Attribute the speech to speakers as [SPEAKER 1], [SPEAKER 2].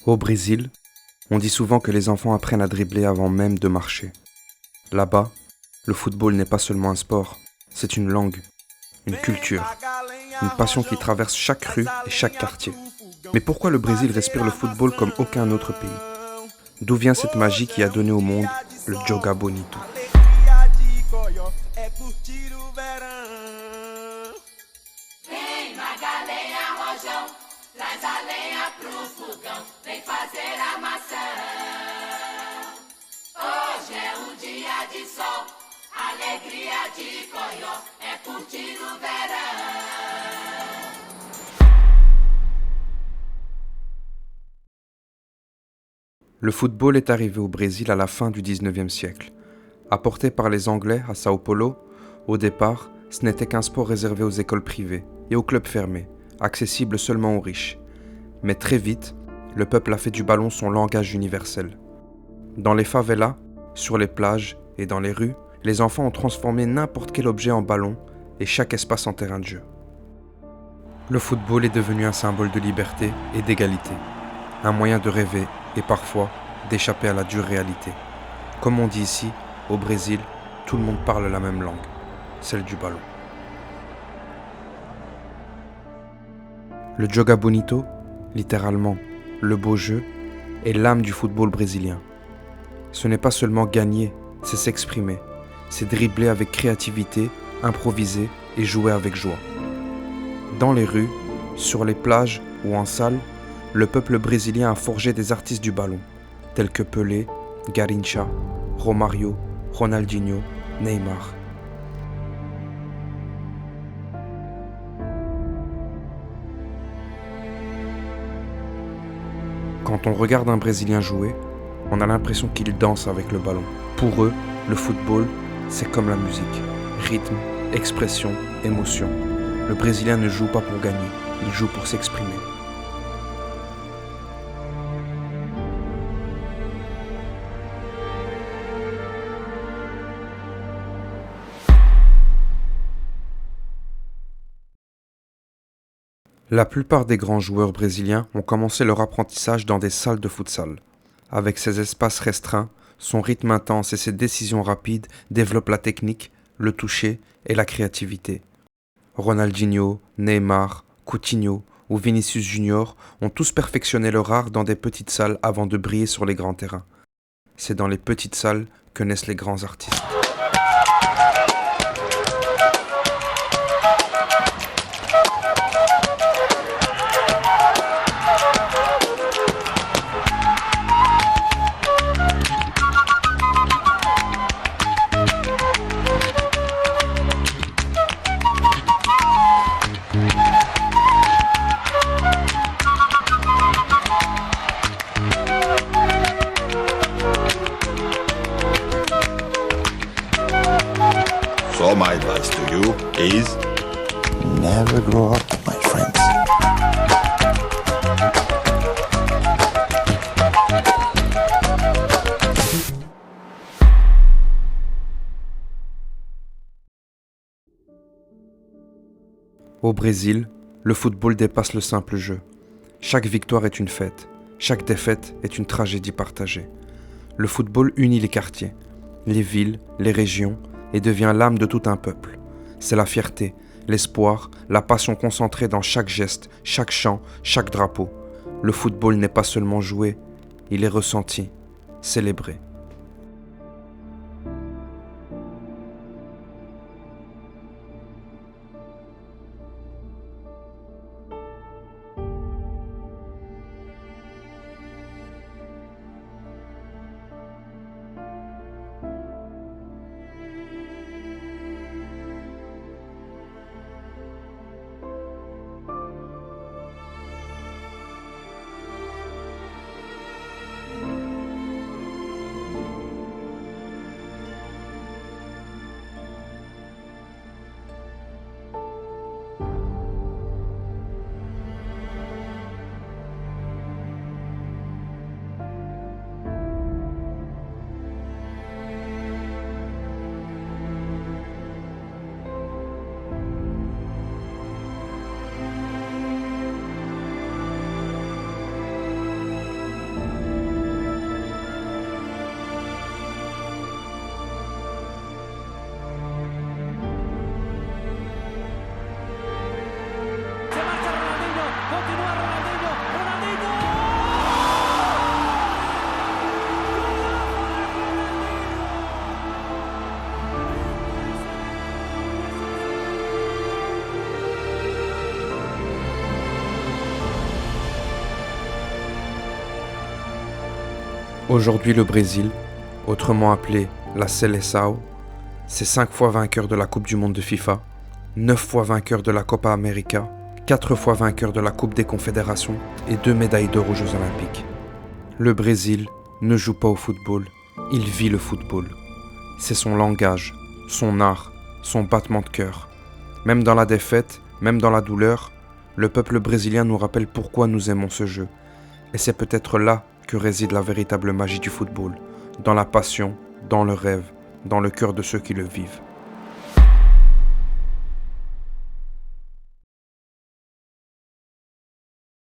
[SPEAKER 1] Au Brésil, on dit souvent que les enfants apprennent à dribbler avant même de marcher. Là-bas, le football n'est pas seulement un sport, c'est une langue, une culture, une passion qui traverse chaque rue et chaque quartier. Mais pourquoi le Brésil respire le football comme aucun autre pays? D'où vient cette magie qui a donné au monde le Joga Bonito?
[SPEAKER 2] Traz a lenha pro fogão, vem fazer armação. Hoje é dia de sol, alegria de coió, é curtir o verão.
[SPEAKER 1] Le football est arrivé au Brésil à la fin du 19e siècle. Apporté par les Anglais à Sao Paulo, au départ, ce n'était qu'un sport réservé aux écoles privées et aux clubs fermés, accessible seulement aux riches. Mais très vite, le peuple a fait du ballon son langage universel. Dans les favelas, sur les plages et dans les rues, les enfants ont transformé n'importe quel objet en ballon et chaque espace en terrain de jeu. Le football est devenu un symbole de liberté et d'égalité, un moyen de rêver et parfois d'échapper à la dure réalité. Comme on dit ici, au Brésil, tout le monde parle la même langue, celle du ballon. Le Joga Bonito, littéralement le beau jeu, est l'âme du football brésilien. Ce n'est pas seulement gagner, c'est s'exprimer, c'est dribbler avec créativité, improviser et jouer avec joie. Dans les rues, sur les plages ou en salle, le peuple brésilien a forgé des artistes du ballon, tels que Pelé, Garrincha, Romario, Ronaldinho, Neymar. Quand on regarde un Brésilien jouer, on a l'impression qu'il danse avec le ballon. Pour eux, le football, c'est comme la musique. Rythme, expression, émotion. Le Brésilien ne joue pas pour gagner, il joue pour s'exprimer. La plupart des grands joueurs brésiliens ont commencé leur apprentissage dans des salles de futsal. Avec ses espaces restreints, son rythme intense et ses décisions rapides développent la technique, le toucher et la créativité. Ronaldinho, Neymar, Coutinho ou Vinicius Junior ont tous perfectionné leur art dans des petites salles avant de briller sur les grands terrains. C'est dans les petites salles que naissent les grands artistes.
[SPEAKER 3] So my advice to you is
[SPEAKER 4] never grow up, my friends.
[SPEAKER 1] Au Brésil, le football dépasse le simple jeu. Chaque victoire est une fête, chaque défaite est une tragédie partagée. Le football unit les quartiers, les villes, les régions et devient l'âme de tout un peuple. C'est la fierté, l'espoir, la passion concentrée dans chaque geste, chaque chant, chaque drapeau. Le football n'est pas seulement joué, il est ressenti, célébré. Aujourd'hui, le Brésil, autrement appelé la Seleção, c'est 5 fois vainqueur de la Coupe du Monde de FIFA, 9 fois vainqueur de la Copa América, 4 fois vainqueur de la Coupe des Confédérations et 2 médailles d'or aux Jeux Olympiques. Le Brésil ne joue pas au football, il vit le football. C'est son langage, son art, son battement de cœur. Même dans la défaite, même dans la douleur, le peuple brésilien nous rappelle pourquoi nous aimons ce jeu. Et c'est peut-être là que réside la véritable magie du football, dans la passion, dans le rêve, dans le cœur de ceux qui le vivent.